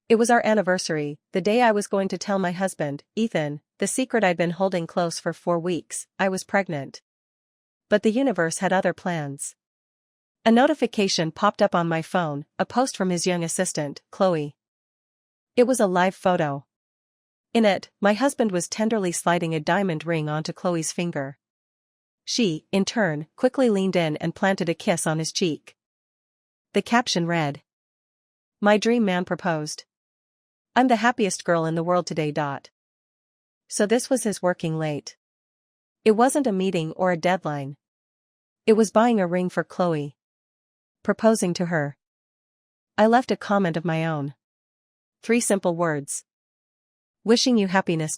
It was our anniversary, the day I was going to tell my husband, Ethan, the secret I'd been holding close for 4 weeks. I was pregnant. But the universe had other plans. A notification popped up on my phone, a post from his young assistant, Chloe. It was a live photo. In it, my husband was tenderly sliding a diamond ring onto Chloe's finger. She, in turn, quickly leaned in and planted a kiss on his cheek. The caption read, "My dream man proposed. I'm the happiest girl in the world today. So this was his working late. It wasn't a meeting or a deadline. It was buying a ring for Chloe. Proposing to her. I left a comment of my own. 3 simple words. Wishing you happiness.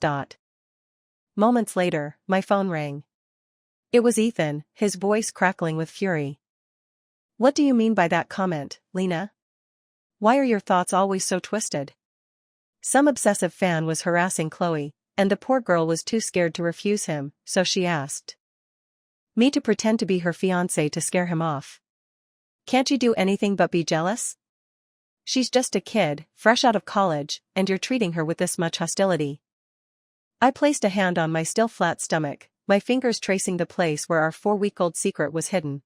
Moments later, my phone rang. It was Ethan, his voice crackling with fury. What do you mean by that comment, Lena? Why are your thoughts always so twisted? Some obsessive fan was harassing Chloe, and the poor girl was too scared to refuse him, so she asked me to pretend to be her fiancé to scare him off. Can't you do anything but be jealous? She's just a kid, fresh out of college, and you're treating her with this much hostility. I placed a hand on my still flat stomach, my fingers tracing the place where our 4-week-old secret was hidden.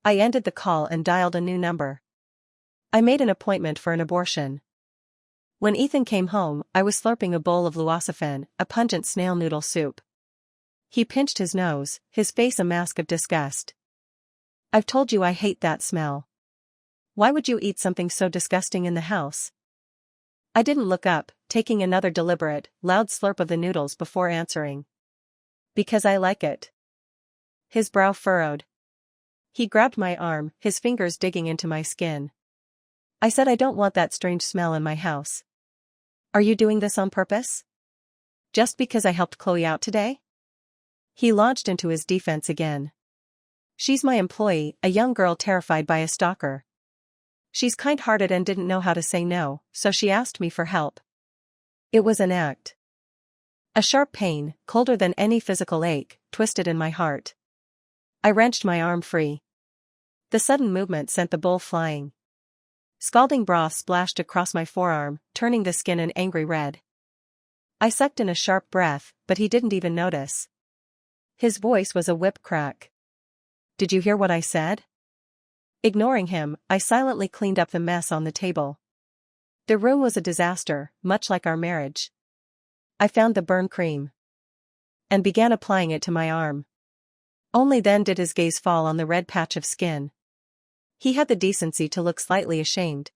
I ended the call and dialed a new number. I made an appointment for an abortion. When Ethan came home, I was slurping a bowl of luocefen, a pungent snail noodle soup. He pinched his nose, his face a mask of disgust. I've told you I hate that smell. Why would you eat something so disgusting in the house? I didn't look up, taking another deliberate, loud slurp of the noodles before answering. Because I like it. His brow furrowed. He grabbed my arm, his fingers digging into my skin. I said I don't want that strange smell in my house. Are you doing this on purpose? Just because I helped Chloe out today? He launched into his defense again. She's my employee, a young girl terrified by a stalker. She's kind-hearted and didn't know how to say no, so she asked me for help. It was an act. A sharp pain, colder than any physical ache, twisted in my heart. I wrenched my arm free. The sudden movement sent the bowl flying. Scalding broth splashed across my forearm, turning the skin an angry red. I sucked in a sharp breath, but he didn't even notice. His voice was a whip crack. Did you hear what I said? Ignoring him, I silently cleaned up the mess on the table. The room was a disaster, much like our marriage. I found the burn cream and began applying it to my arm. Only then did his gaze fall on the red patch of skin. He had the decency to look slightly ashamed.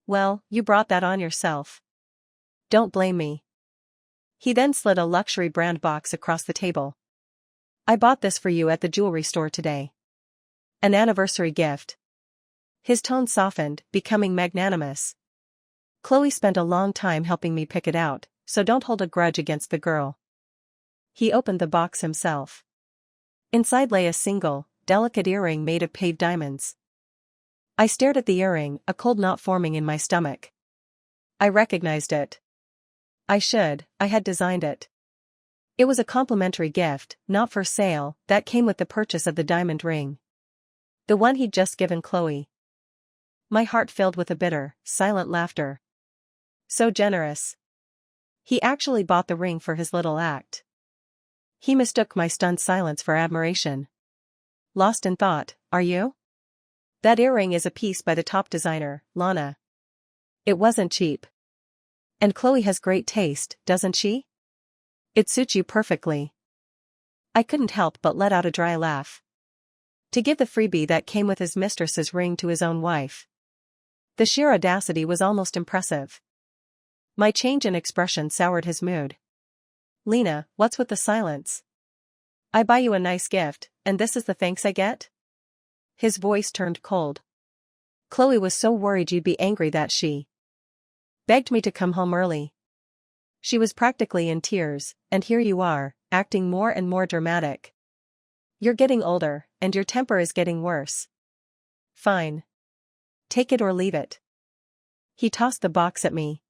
Well, you brought that on yourself. Don't blame me. He then slid a luxury brand box across the table. I bought this for you at the jewelry store today. An anniversary gift. His tone softened, becoming magnanimous. Chloe spent a long time helping me pick it out, so don't hold a grudge against the girl. He opened the box himself. Inside lay a single, delicate earring made of paved diamonds. I stared at the earring, a cold knot forming in my stomach. I recognized it. I had designed it. It was a complimentary gift, not for sale, that came with the purchase of the diamond ring. The one he'd just given Chloe. My heart filled with a bitter, silent laughter. So generous. He actually bought the ring for his little act. He mistook my stunned silence for admiration. Lost in thought, are you? That earring is a piece by the top designer, Lana. It wasn't cheap. And Chloe has great taste, doesn't she? It suits you perfectly. I couldn't help but let out a dry laugh. To give the freebie that came with his mistress's ring to his own wife. The sheer audacity was almost impressive. My change in expression soured his mood. Lena, what's with the silence? I buy you a nice gift, and this is the thanks I get? His voice turned cold. Chloe was so worried you'd be angry that she begged me to come home early. She was practically in tears, and here you are, acting more and more dramatic. You're getting older, and your temper is getting worse. Fine. Take it or leave it. He tossed the box at me.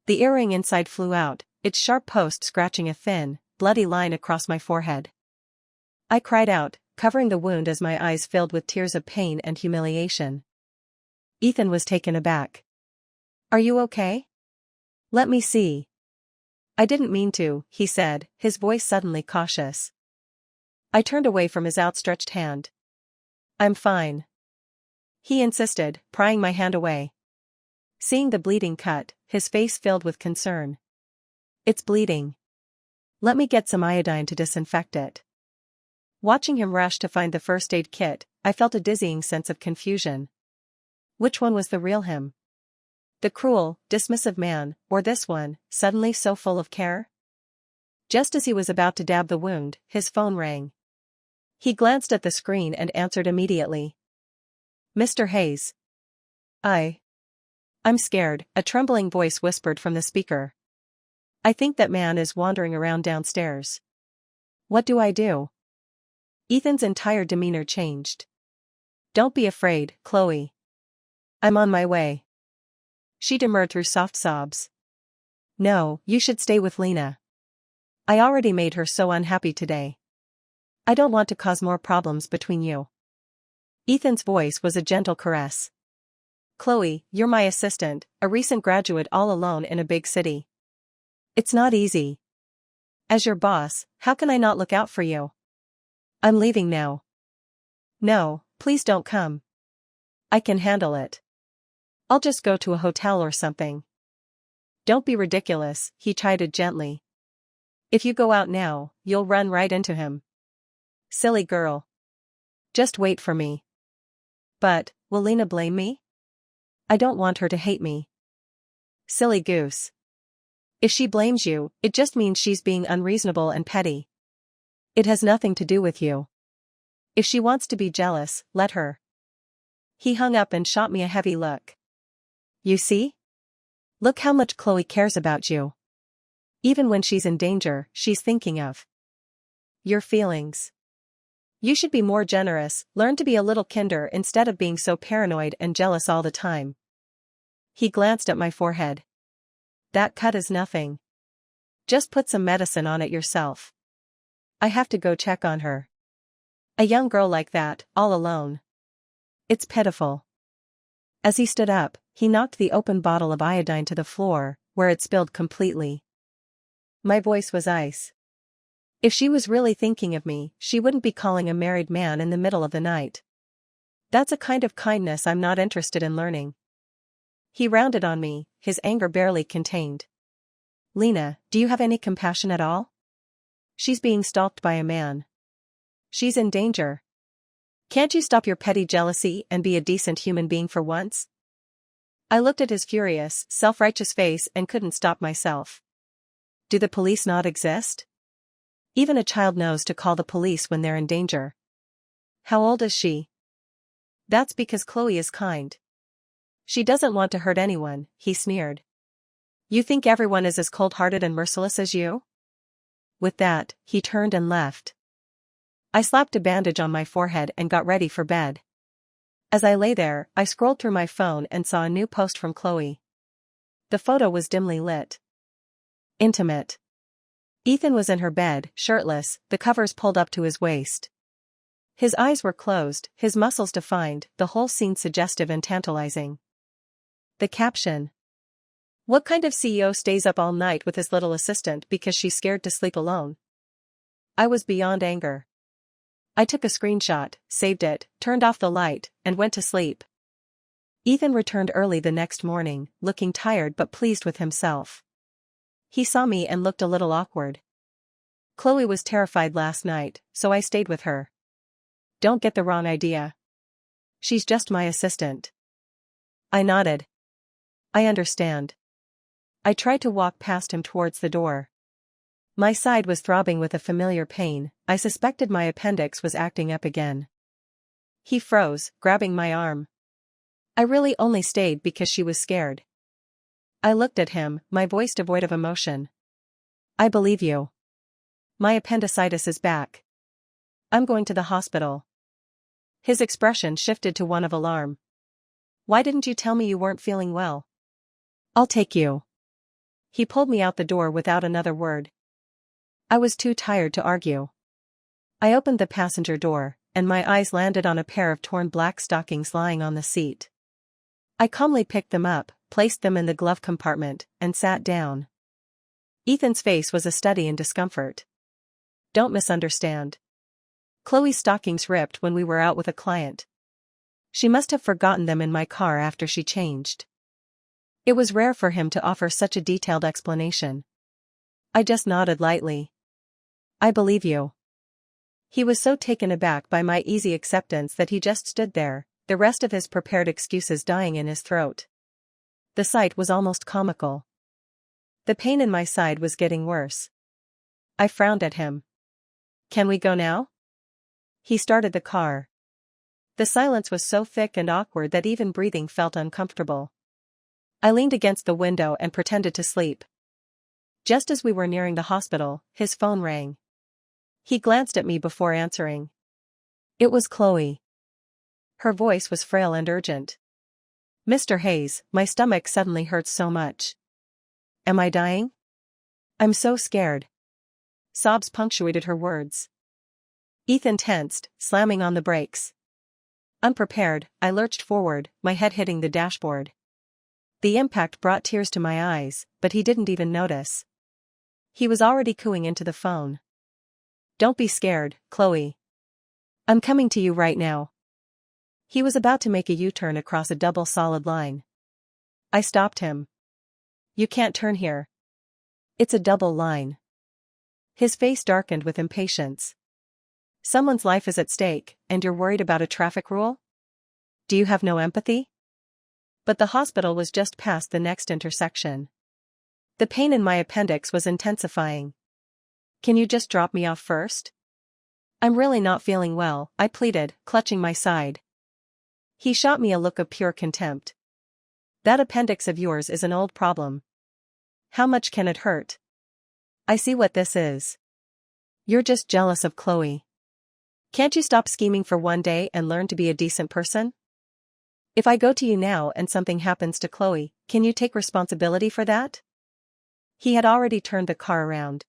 The earring inside flew out, its sharp post scratching a thin, bloody line across my forehead. I cried out, covering the wound as my eyes filled with tears of pain and humiliation. Ethan was taken aback. Are you okay? Let me see. I didn't mean to, he said, his voice suddenly cautious. I turned away from his outstretched hand. I'm fine. He insisted, prying my hand away. Seeing the bleeding cut, his face filled with concern. It's bleeding. Let me get some iodine to disinfect it. Watching him rush to find the first aid kit, I felt a dizzying sense of confusion. Which one was the real him? The cruel, dismissive man, or this one, suddenly so full of care? Just as he was about to dab the wound, his phone rang. He glanced at the screen and answered immediately. Mr. Hayes. I'm scared, a trembling voice whispered from the speaker. I think that man is wandering around downstairs. What do I do? Ethan's entire demeanor changed. Don't be afraid, Chloe. I'm on my way. She demurred through soft sobs. No, you should stay with Lena. I already made her so unhappy today. I don't want to cause more problems between you. Ethan's voice was a gentle caress. Chloe, you're my assistant, a recent graduate all alone in a big city. It's not easy. As your boss, how can I not look out for you? I'm leaving now. No, please don't come. I can handle it. I'll just go to a hotel or something. Don't be ridiculous, he chided gently. If you go out now, you'll run right into him. Silly girl. Just wait for me. But, will Lena blame me? I don't want her to hate me. Silly goose. If she blames you, it just means she's being unreasonable and petty. It has nothing to do with you. If she wants to be jealous, let her. He hung up and shot me a heavy look. You see? Look how much Chloe cares about you. Even when she's in danger, she's thinking of your feelings. You should be more generous, learn to be a little kinder instead of being so paranoid and jealous all the time. He glanced at my forehead. That cut is nothing. Just put some medicine on it yourself. I have to go check on her. A young girl like that, all alone. It's pitiful. As he stood up, he knocked the open bottle of iodine to the floor, where it spilled completely. My voice was ice. If she was really thinking of me, she wouldn't be calling a married man in the middle of the night. That's a kind of kindness I'm not interested in learning. He rounded on me, his anger barely contained. Lena, do you have any compassion at all? She's being stalked by a man. She's in danger. Can't you stop your petty jealousy and be a decent human being for once? I looked at his furious, self-righteous face and couldn't stop myself. Do the police not exist? Even a child knows to call the police when they're in danger. How old is she? That's because Chloe is kind. She doesn't want to hurt anyone, he sneered. You think everyone is as cold-hearted and merciless as you? With that, he turned and left. I slapped a bandage on my forehead and got ready for bed. As I lay there, I scrolled through my phone and saw a new post from Chloe. The photo was dimly lit. Intimate. Ethan was in her bed, shirtless, the covers pulled up to his waist. His eyes were closed, his muscles defined, the whole scene suggestive and tantalizing. The caption. What kind of CEO stays up all night with his little assistant because she's scared to sleep alone? I was beyond anger. I took a screenshot, saved it, turned off the light, and went to sleep. Ethan returned early the next morning, looking tired but pleased with himself. He saw me and looked a little awkward. Chloe was terrified last night, so I stayed with her. Don't get the wrong idea. She's just my assistant. I nodded. I understand. I tried to walk past him towards the door. My side was throbbing with a familiar pain, I suspected my appendix was acting up again. He froze, grabbing my arm. I really only stayed because she was scared. I looked at him, my voice devoid of emotion. I believe you. My appendicitis is back. I'm going to the hospital. His expression shifted to one of alarm. Why didn't you tell me you weren't feeling well? I'll take you. He pulled me out the door without another word. I was too tired to argue. I opened the passenger door, and my eyes landed on a pair of torn black stockings lying on the seat. I calmly picked them up, placed them in the glove compartment, and sat down. Ethan's face was a study in discomfort. Don't misunderstand. Chloe's stockings ripped when we were out with a client. She must have forgotten them in my car after she changed. It was rare for him to offer such a detailed explanation. I just nodded lightly. I believe you. He was so taken aback by my easy acceptance that he just stood there, the rest of his prepared excuses dying in his throat. The sight was almost comical. The pain in my side was getting worse. I frowned at him. Can we go now? He started the car. The silence was so thick and awkward that even breathing felt uncomfortable. I leaned against the window and pretended to sleep. Just as we were nearing the hospital, his phone rang. He glanced at me before answering. It was Chloe. Her voice was frail and urgent. Mr. Hayes, my stomach suddenly hurts so much. Am I dying? I'm so scared. Sobs punctuated her words. Ethan tensed, slamming on the brakes. Unprepared, I lurched forward, my head hitting the dashboard. The impact brought tears to my eyes, but he didn't even notice. He was already cooing into the phone. Don't be scared, Chloe. I'm coming to you right now. He was about to make a U-turn across a double solid line. I stopped him. You can't turn here. It's a double line. His face darkened with impatience. Someone's life is at stake, and you're worried about a traffic rule? Do you have no empathy? But the hospital was just past the next intersection. The pain in my appendix was intensifying. Can you just drop me off first? I'm really not feeling well, I pleaded, clutching my side. He shot me a look of pure contempt. That appendix of yours is an old problem. How much can it hurt? I see what this is. You're just jealous of Chloe. Can't you stop scheming for one day and learn to be a decent person? If I go to you now and something happens to Chloe, can you take responsibility for that? He had already turned the car around.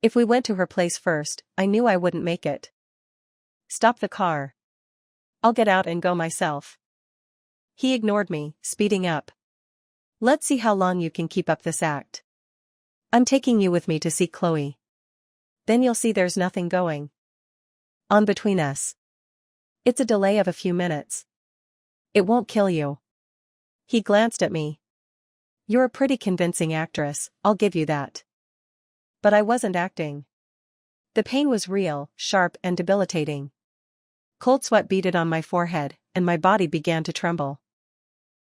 If we went to her place first, I knew I wouldn't make it. Stop the car. I'll get out and go myself. He ignored me, speeding up. Let's see how long you can keep up this act. I'm taking you with me to see Chloe. Then you'll see there's nothing going on between us. It's a delay of a few minutes. It won't kill you. He glanced at me. You're a pretty convincing actress, I'll give you that. But I wasn't acting. The pain was real, sharp and debilitating. Cold sweat beaded on my forehead, and my body began to tremble.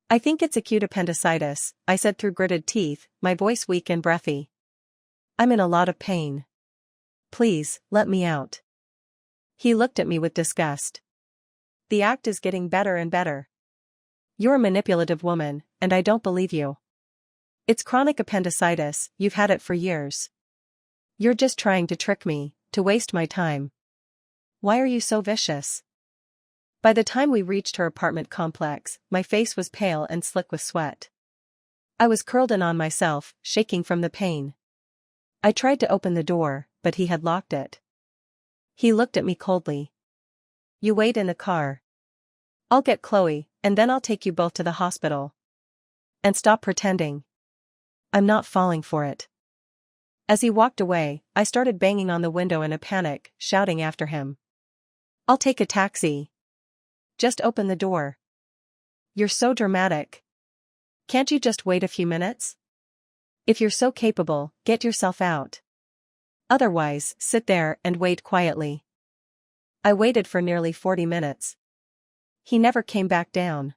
I think it's acute appendicitis, I said through gritted teeth, my voice weak and breathy. I'm in a lot of pain. Please, let me out. He looked at me with disgust. The act is getting better and better. You're a manipulative woman, and I don't believe you. It's chronic appendicitis, you've had it for years. You're just trying to trick me, to waste my time. Why are you so vicious? By the time we reached her apartment complex, my face was pale and slick with sweat. I was curled in on myself, shaking from the pain. I tried to open the door, but he had locked it. He looked at me coldly. You wait in the car. I'll get Chloe, and then I'll take you both to the hospital. And stop pretending. I'm not falling for it. As he walked away, I started banging on the window in a panic, shouting after him. I'll take a taxi. Just open the door. You're so dramatic. Can't you just wait a few minutes? If you're so capable, get yourself out. Otherwise, sit there and wait quietly. I waited for nearly 40 minutes. He never came back down.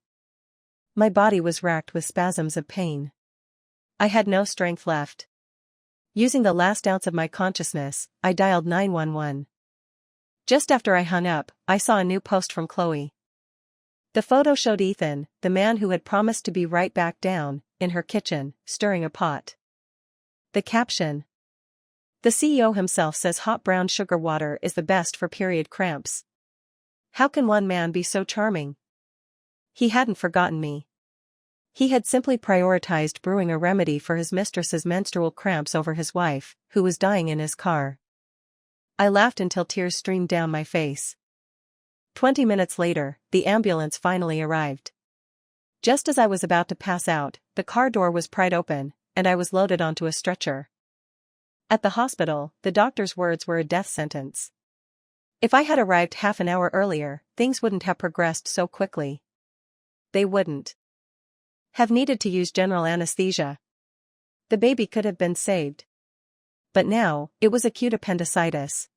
My body was racked with spasms of pain. I had no strength left. Using the last ounce of my consciousness, I dialed 911. Just after I hung up, I saw a new post from Chloe. The photo showed Ethan, the man who had promised to be right back down, in her kitchen, stirring a pot. The caption. The CEO himself says hot brown sugar water is the best for period cramps. How can one man be so charming? He hadn't forgotten me. He had simply prioritized brewing a remedy for his mistress's menstrual cramps over his wife, who was dying in his car. I laughed until tears streamed down my face. 20 minutes later, the ambulance finally arrived. Just as I was about to pass out, the car door was pried open, and I was loaded onto a stretcher. At the hospital, the doctor's words were a death sentence. If I had arrived half an hour earlier, things wouldn't have progressed so quickly. They wouldn't have needed to use general anesthesia. The baby could have been saved. But now, it was acute appendicitis.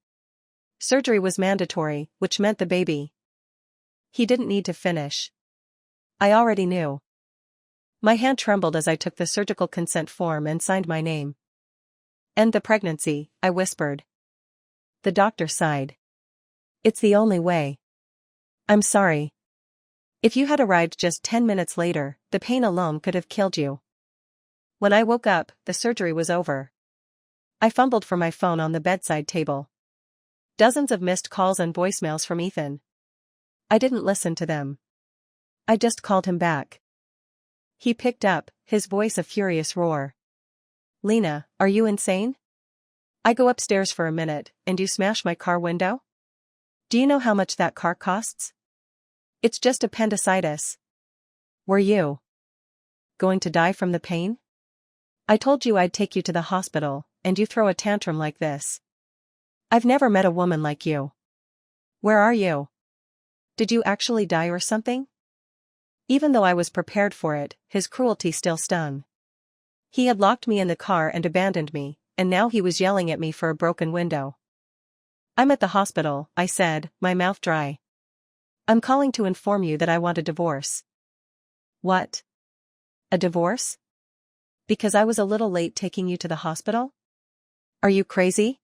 Surgery was mandatory, which meant the baby. He didn't need to finish. I already knew. My hand trembled as I took the surgical consent form and signed my name. "End the pregnancy," I whispered. The doctor sighed. "It's the only way." "I'm sorry. If you had arrived just 10 minutes later, the pain alone could have killed you." When I woke up, the surgery was over. I fumbled for my phone on the bedside table. Dozens of missed calls and voicemails from Ethan. I didn't listen to them. I just called him back. He picked up, his voice a furious roar. "Lena, are you insane? I go upstairs for a minute, and you smash my car window? Do you know how much that car costs? It's just appendicitis. Were you going to die from the pain? I told you I'd take you to the hospital, and you throw a tantrum like this. I've never met a woman like you. Where are you? Did you actually die or something?" Even though I was prepared for it, his cruelty still stung. He had locked me in the car and abandoned me, and now he was yelling at me for a broken window. "I'm at the hospital," I said, my mouth dry. "I'm calling to inform you that I want a divorce." "What? A divorce? Because I was a little late taking you to the hospital? Are you crazy?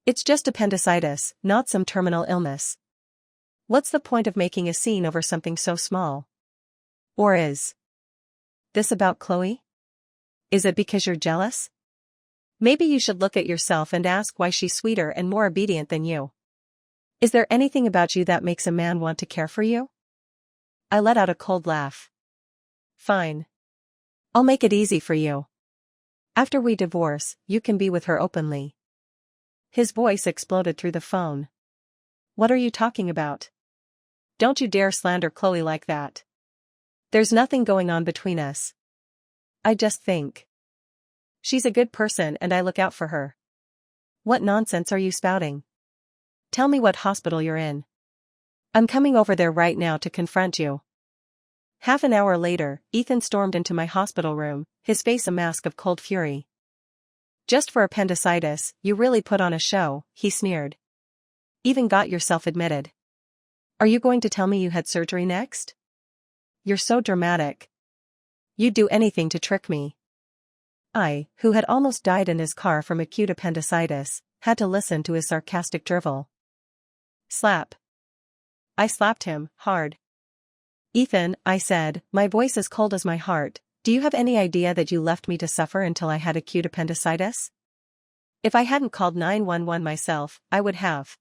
It's just appendicitis, not some terminal illness. What's the point of making a scene over something so small? Or is this about Chloe? Is it because you're jealous? Maybe you should look at yourself and ask why she's sweeter and more obedient than you. Is there anything about you that makes a man want to care for you?" I let out a cold laugh. "Fine. I'll make it easy for you. After we divorce, you can be with her openly." His voice exploded through the phone. "What are you talking about? Don't you dare slander Chloe like that. There's nothing going on between us. I just think she's a good person and I look out for her. What nonsense are you spouting? Tell me what hospital you're in. I'm coming over there right now to confront you." Half an hour later, Ethan stormed into my hospital room, his face a mask of cold fury. "Just for appendicitis, you really put on a show," he sneered. "Even got yourself admitted. Are you going to tell me you had surgery next? You're so dramatic. You'd do anything to trick me." I, who had almost died in his car from acute appendicitis, had to listen to his sarcastic drivel. Slap. I slapped him, hard. "Ethan," I said, my voice as cold as my heart, "do you have any idea that you left me to suffer until I had acute appendicitis? If I hadn't called 911 myself, I would have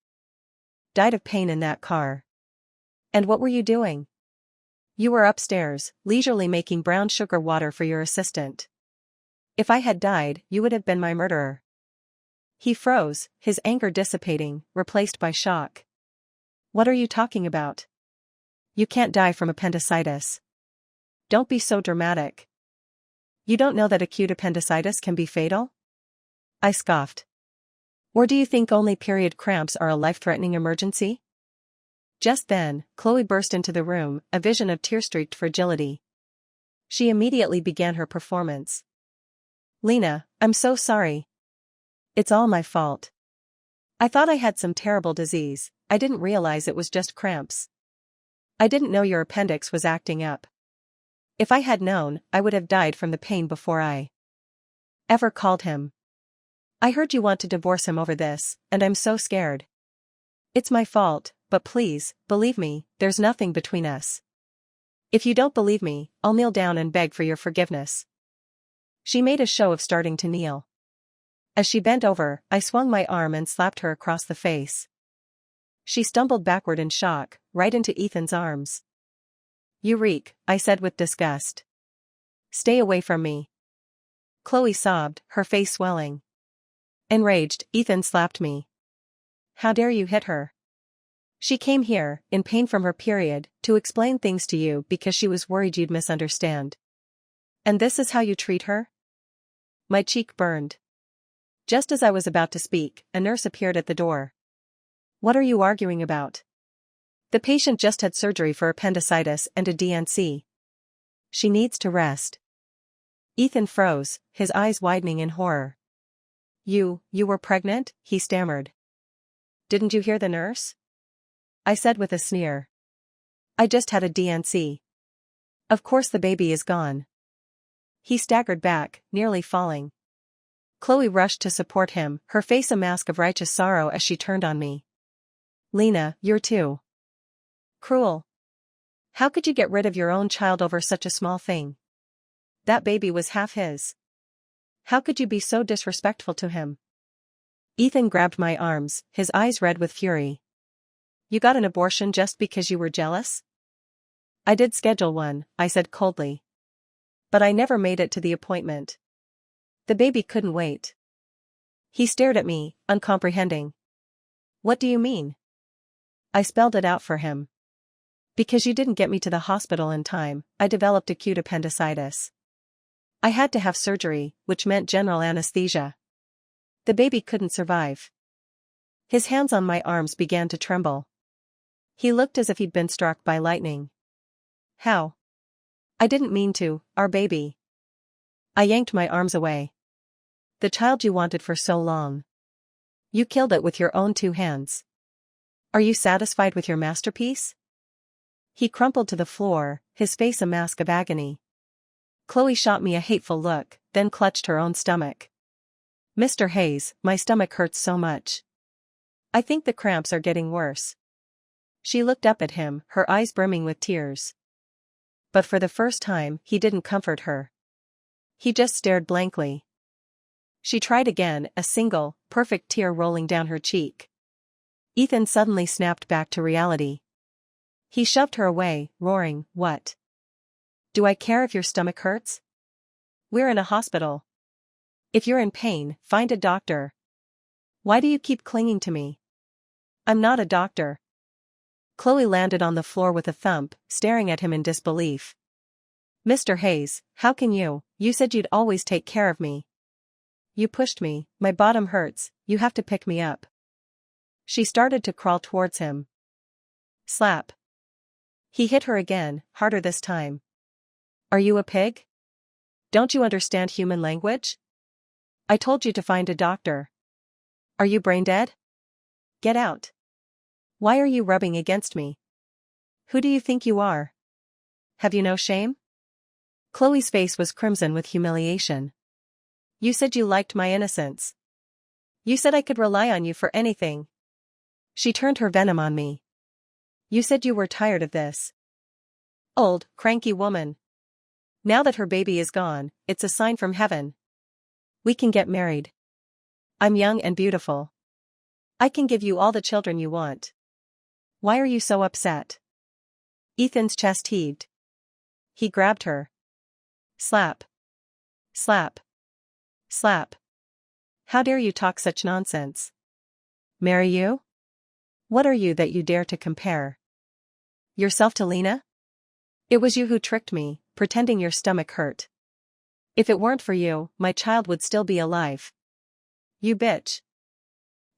died of pain in that car. And what were you doing? You were upstairs, leisurely making brown sugar water for your assistant. If I had died, you would have been my murderer." He froze, his anger dissipating, replaced by shock. "What are you talking about? You can't die from appendicitis. Don't be so dramatic. You don't know that acute appendicitis can be fatal?" I scoffed. "Or do you think only period cramps are a life-threatening emergency?" Just then, Chloe burst into the room, a vision of tear-streaked fragility. She immediately began her performance. "Lena, I'm so sorry. It's all my fault. I thought I had some terrible disease, I didn't realize it was just cramps. I didn't know your appendix was acting up. If I had known, I would have died from the pain before I ever called him. I heard you want to divorce him over this, and I'm so scared. It's my fault, but please, believe me, there's nothing between us. If you don't believe me, I'll kneel down and beg for your forgiveness." She made a show of starting to kneel. As she bent over, I swung my arm and slapped her across the face. She stumbled backward in shock, right into Ethan's arms. "You reek," I said with disgust. "Stay away from me." Chloe sobbed, her face swelling. Enraged, Ethan slapped me. "How dare you hit her? She came here, in pain from her period, to explain things to you because she was worried you'd misunderstand. And this is how you treat her? My cheek burned. Just as I was about to speak, a nurse appeared at the door. What are you arguing about? The patient just had surgery for appendicitis and a DNC. She needs to rest. Ethan froze, his eyes widening in horror. You were pregnant? He stammered. Didn't you hear the nurse? I said with a sneer. I just had a DNC. Of course the baby is gone. He staggered back, nearly falling. Chloe rushed to support him, her face a mask of righteous sorrow as she turned on me. Lena, you're too cruel. How could you get rid of your own child over such a small thing? That baby was half his. How could you be so disrespectful to him? Ethan grabbed my arms, his eyes red with fury. You got an abortion just because you were jealous? I did schedule one, I said coldly. But I never made it to the appointment. The baby couldn't wait. He stared at me, uncomprehending. What do you mean? I spelled it out for him. Because you didn't get me to the hospital in time, I developed acute appendicitis. I had to have surgery, which meant general anesthesia. The baby couldn't survive. His hands on my arms began to tremble. He looked as if he'd been struck by lightning. How? I didn't mean to, our baby. I yanked my arms away. The child you wanted for so long. You killed it with your own 2 hands. Are you satisfied with your masterpiece? He crumpled to the floor, his face a mask of agony. Chloe shot me a hateful look, then clutched her own stomach. Mr. Hayes, my stomach hurts so much. I think the cramps are getting worse. She looked up at him, her eyes brimming with tears. But for the first time, he didn't comfort her. He just stared blankly. She tried again, a single, perfect tear rolling down her cheek. Ethan suddenly snapped back to reality. He shoved her away, roaring, What? Do I care if your stomach hurts? We're in a hospital. If you're in pain, find a doctor. Why do you keep clinging to me? I'm not a doctor. Chloe landed on the floor with a thump, staring at him in disbelief. Mr. Hayes, how can you? You said you'd always take care of me. You pushed me, my bottom hurts, you have to pick me up. She started to crawl towards him. Slap. He hit her again, harder this time. Are you a pig? Don't you understand human language? I told you to find a doctor. Are you brain dead? Get out. Why are you rubbing against me? Who do you think you are? Have you no shame? Chloe's face was crimson with humiliation. You said you liked my innocence. You said I could rely on you for anything. She turned her venom on me. You said you were tired of this. Old, cranky woman. Now that her baby is gone, it's a sign from heaven. We can get married. I'm young and beautiful. I can give you all the children you want. Why are you so upset? Ethan's chest heaved. He grabbed her. Slap. Slap. Slap. How dare you talk such nonsense? Marry you? What are you that you dare to compare yourself to Lena? It was you who tricked me, pretending your stomach hurt. If it weren't for you, my child would still be alive. You bitch.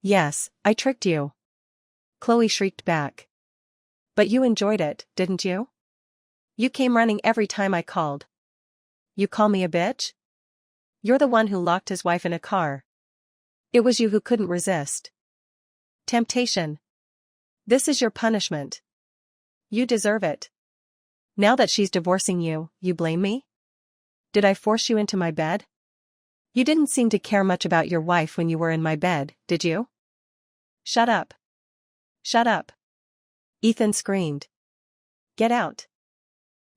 Yes, I tricked you. Chloe shrieked back. But you enjoyed it, didn't you? You came running every time I called. You call me a bitch? You're the one who locked his wife in a car. It was you who couldn't resist. Temptation. This is your punishment. You deserve it. Now that she's divorcing you, you blame me? Did I force you into my bed? You didn't seem to care much about your wife when you were in my bed, did you? Shut up. Shut up. Ethan screamed. Get out.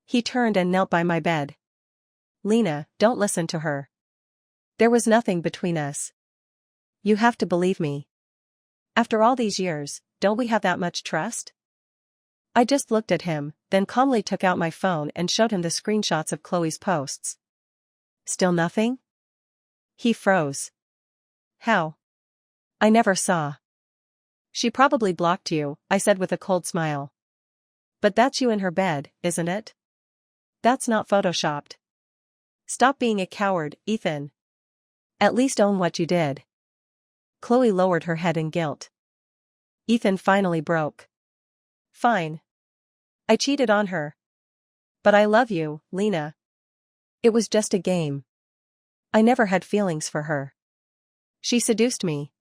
He turned and knelt by my bed. Lena, don't listen to her. There was nothing between us. You have to believe me. After all these years, don't we have that much trust? I just looked at him, then calmly took out my phone and showed him the screenshots of Chloe's posts. Still nothing? He froze. How? I never saw. She probably blocked you, I said with a cold smile. But that's you in her bed, isn't it? That's not photoshopped. Stop being a coward, Ethan. At least own what you did. Chloe lowered her head in guilt. Ethan finally broke. Fine. I cheated on her. But I love you, Lena. It was just a game. I never had feelings for her. She seduced me.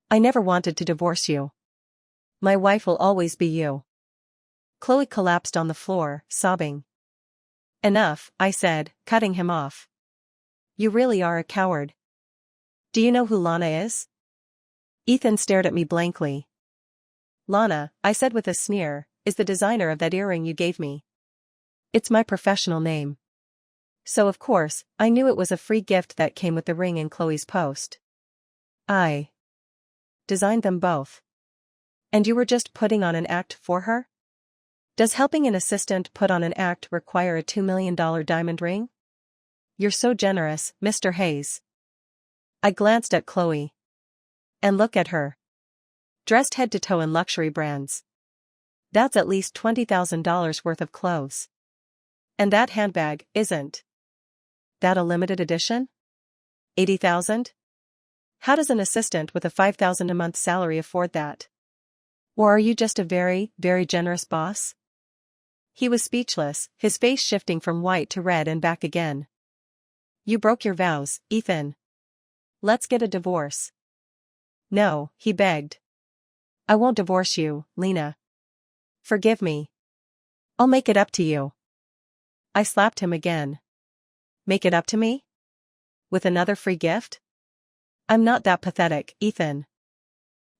I never wanted to divorce you. My wife will always be you. Chloe collapsed on the floor, sobbing. Enough, I said, cutting him off. You really are a coward. Do you know who Lana is? Ethan stared at me blankly. Lana, I said with a sneer, is the designer of that earring you gave me. It's my professional name. So of course, I knew it was a free gift that came with the ring in Chloe's post. I designed them both. And you were just putting on an act for her? Does helping an assistant put on an act require a $2 million diamond ring? You're so generous, Mr. Hayes. I glanced at Chloe. And look at her. Dressed head to toe in luxury brands. That's at least $20,000 worth of clothes. And that handbag, isn't that a limited edition? 80,000? How does an assistant with a $5,000 a month salary afford that? Or are you just a very, very generous boss? He was speechless, his face shifting from white to red and back again. You broke your vows, Ethan. Let's get a divorce. No, he begged. I won't divorce you, Lena. Forgive me. I'll make it up to you. I slapped him again. Make it up to me? With another free gift? I'm not that pathetic, Ethan.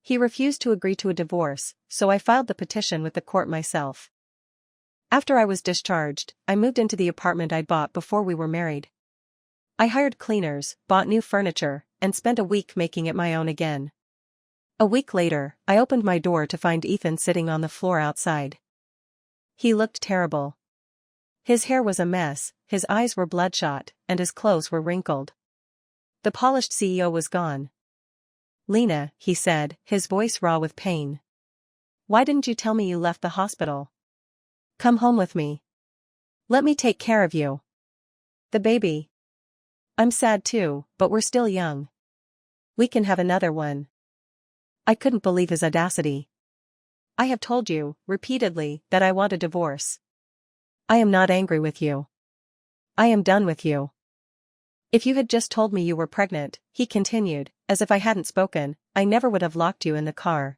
He refused to agree to a divorce, so I filed the petition with the court myself. After I was discharged, I moved into the apartment I'd bought before we were married. I hired cleaners, bought new furniture, and spent a week making it my own again. A week later, I opened my door to find Ethan sitting on the floor outside. He looked terrible. His hair was a mess, his eyes were bloodshot, and his clothes were wrinkled. The polished CEO was gone. Lena, he said, his voice raw with pain. Why didn't you tell me you left the hospital? Come home with me. Let me take care of you. The baby. I'm sad too, but we're still young. We can have another one. I couldn't believe his audacity. I have told you, repeatedly, that I want a divorce. I am not angry with you. I am done with you. If you had just told me you were pregnant, he continued, as if I hadn't spoken, I never would have locked you in the car.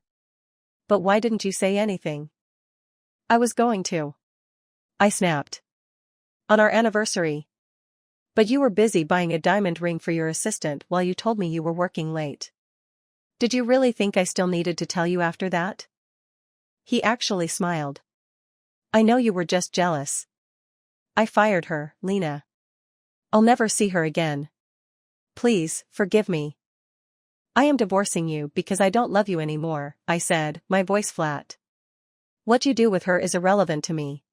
But why didn't you say anything? I was going to. I snapped. On our anniversary. But you were busy buying a diamond ring for your assistant while you told me you were working late. Did you really think I still needed to tell you after that? He actually smiled. I know you were just jealous. I fired her, Lena. I'll never see her again. Please, forgive me. I am divorcing you because I don't love you anymore, I said, my voice flat. What you do with her is irrelevant to me.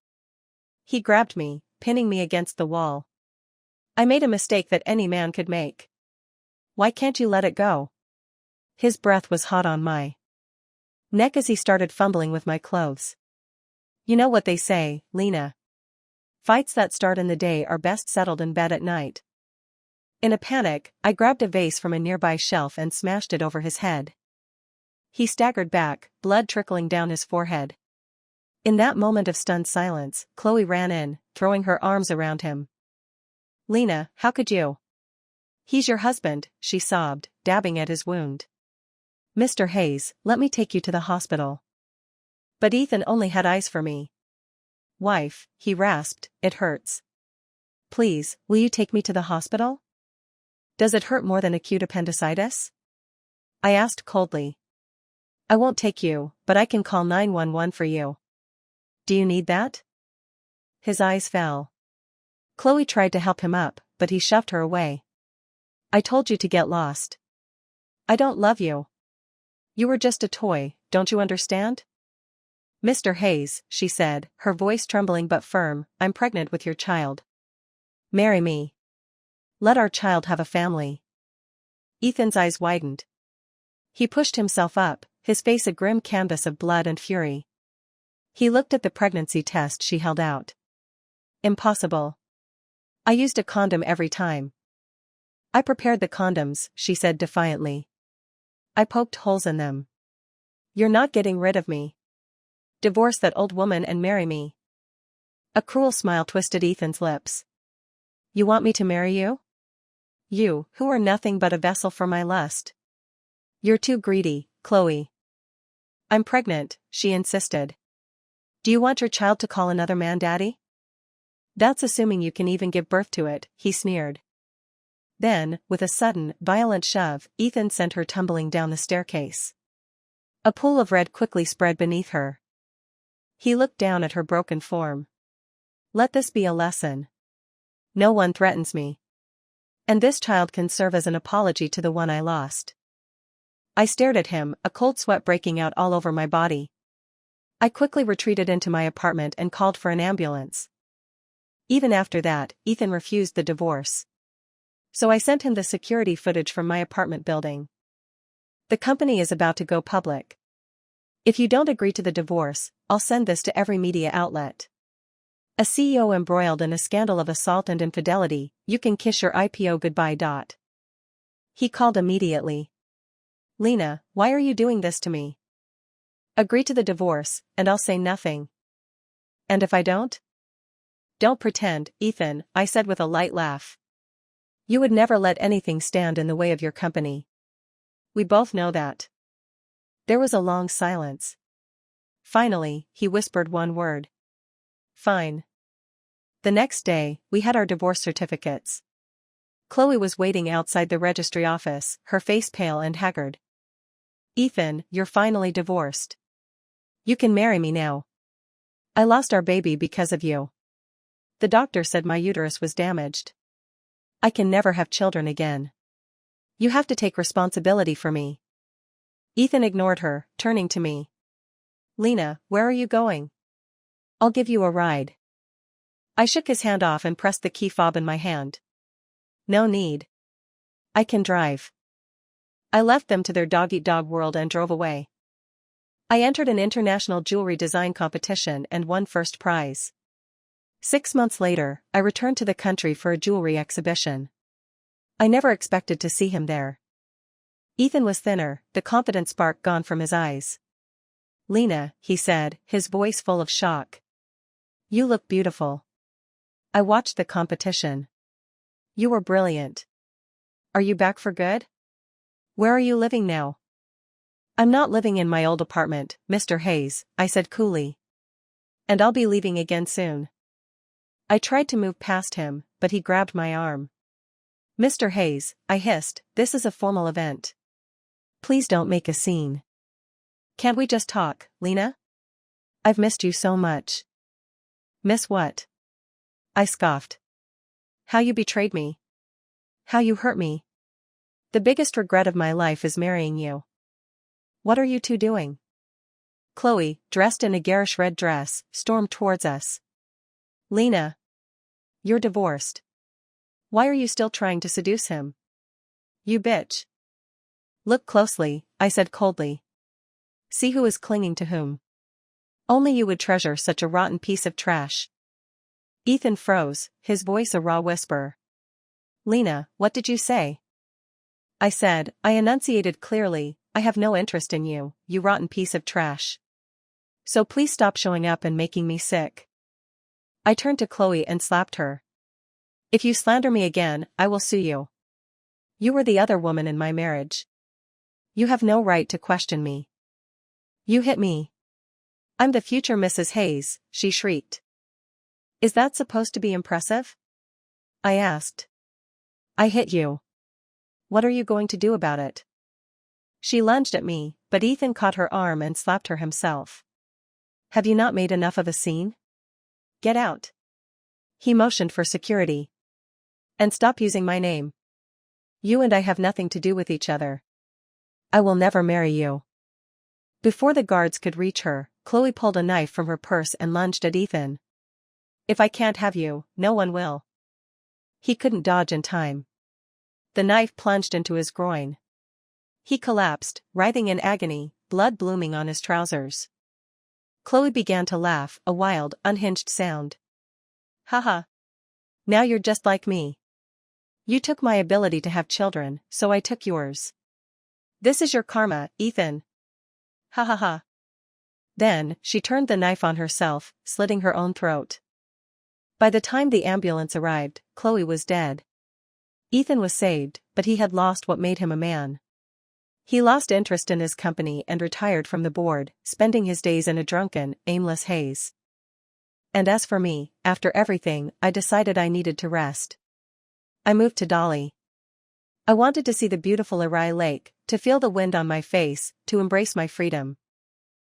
He grabbed me, pinning me against the wall. I made a mistake that any man could make. Why can't you let it go? His breath was hot on my neck as he started fumbling with my clothes. You know what they say, Lena. Fights that start in the day are best settled in bed at night. In a panic, I grabbed a vase from a nearby shelf and smashed it over his head. He staggered back, blood trickling down his forehead. In that moment of stunned silence, Chloe ran in, throwing her arms around him. Lena, how could you? He's your husband, she sobbed, dabbing at his wound. Mr. Hayes, let me take you to the hospital. But Ethan only had eyes for me. Wife, he rasped, it hurts. Please, will you take me to the hospital? Does it hurt more than acute appendicitis? I asked coldly. I won't take you, but I can call 911 for you. Do you need that? His eyes fell. Chloe tried to help him up, but he shoved her away. I told you to get lost. I don't love you. You were just a toy, don't you understand? Mr. Hayes, she said, her voice trembling but firm, I'm pregnant with your child. Marry me. Let our child have a family. Ethan's eyes widened. He pushed himself up, his face a grim canvas of blood and fury. He looked at the pregnancy test she held out. Impossible. I used a condom every time. I prepared the condoms, she said defiantly. I poked holes in them. You're not getting rid of me. Divorce that old woman and marry me. A cruel smile twisted Ethan's lips. You want me to marry you? You, who are nothing but a vessel for my lust. You're too greedy, Chloe. I'm pregnant, she insisted. Do you want your child to call another man daddy? That's assuming you can even give birth to it, he sneered. Then, with a sudden, violent shove, Ethan sent her tumbling down the staircase. A pool of red quickly spread beneath her. He looked down at her broken form. Let this be a lesson. No one threatens me. And this child can serve as an apology to the one I lost. I stared at him, a cold sweat breaking out all over my body. I quickly retreated into my apartment and called for an ambulance. Even after that, Ethan refused the divorce. So I sent him the security footage from my apartment building. The company is about to go public. If you don't agree to the divorce, I'll send this to every media outlet. A CEO embroiled in a scandal of assault and infidelity, you can kiss your IPO goodbye. He called immediately. Lena, why are you doing this to me? Agree to the divorce, and I'll say nothing. And if I don't? Don't pretend, Ethan, I said with a light laugh. You would never let anything stand in the way of your company. We both know that. There was a long silence. Finally, he whispered one word. Fine. The next day, we had our divorce certificates. Chloe was waiting outside the registry office, her face pale and haggard. Ethan, you're finally divorced. You can marry me now. I lost our baby because of you. The doctor said my uterus was damaged. I can never have children again. You have to take responsibility for me. Ethan ignored her, turning to me. Lena, where are you going? I'll give you a ride. I shook his hand off and pressed the key fob in my hand. No need. I can drive. I left them to their dog-eat-dog world and drove away. I entered an international jewelry design competition and won first prize. 6 months later, I returned to the country for a jewelry exhibition. I never expected to see him there. Ethan was thinner, the confident spark gone from his eyes. Lena, he said, his voice full of shock. You look beautiful. I watched the competition. You were brilliant. Are you back for good? Where are you living now? I'm not living in my old apartment, Mr. Hayes, I said coolly. And I'll be leaving again soon. I tried to move past him, but he grabbed my arm. Mr. Hayes, I hissed, this is a formal event. Please don't make a scene. Can't we just talk, Lena? I've missed you so much. Miss what? I scoffed. How you betrayed me. How you hurt me. The biggest regret of my life is marrying you. What are you two doing? Chloe, dressed in a garish red dress, stormed towards us. Lena. You're divorced. Why are you still trying to seduce him? You bitch. Look closely, I said coldly. See who is clinging to whom. Only you would treasure such a rotten piece of trash. Ethan froze, his voice a raw whisper. Lena, what did you say? I said, I enunciated clearly, I have no interest in you, you rotten piece of trash. So please stop showing up and making me sick. I turned to Chloe and slapped her. If you slander me again, I will sue you. You were the other woman in my marriage. You have no right to question me. You hit me. I'm the future Mrs. Hayes, she shrieked. Is that supposed to be impressive? I asked. I hit you. What are you going to do about it? She lunged at me, but Ethan caught her arm and slapped her himself. Have you not made enough of a scene? Get out. He motioned for security. And stop using my name. You and I have nothing to do with each other. I will never marry you. Before the guards could reach her, Chloe pulled a knife from her purse and lunged at Ethan. If I can't have you, no one will. He couldn't dodge in time. The knife plunged into his groin. He collapsed, writhing in agony, blood blooming on his trousers. Chloe began to laugh, a wild, unhinged sound. Haha. Now you're just like me. You took my ability to have children, so I took yours. This is your karma, Ethan. Ha ha ha. Then, she turned the knife on herself, slitting her own throat. By the time the ambulance arrived, Chloe was dead. Ethan was saved, but he had lost what made him a man. He lost interest in his company and retired from the board, spending his days in a drunken, aimless haze. And as for me, after everything, I decided I needed to rest. I moved to Dolly. I wanted to see the beautiful Arai Lake, to feel the wind on my face, to embrace my freedom.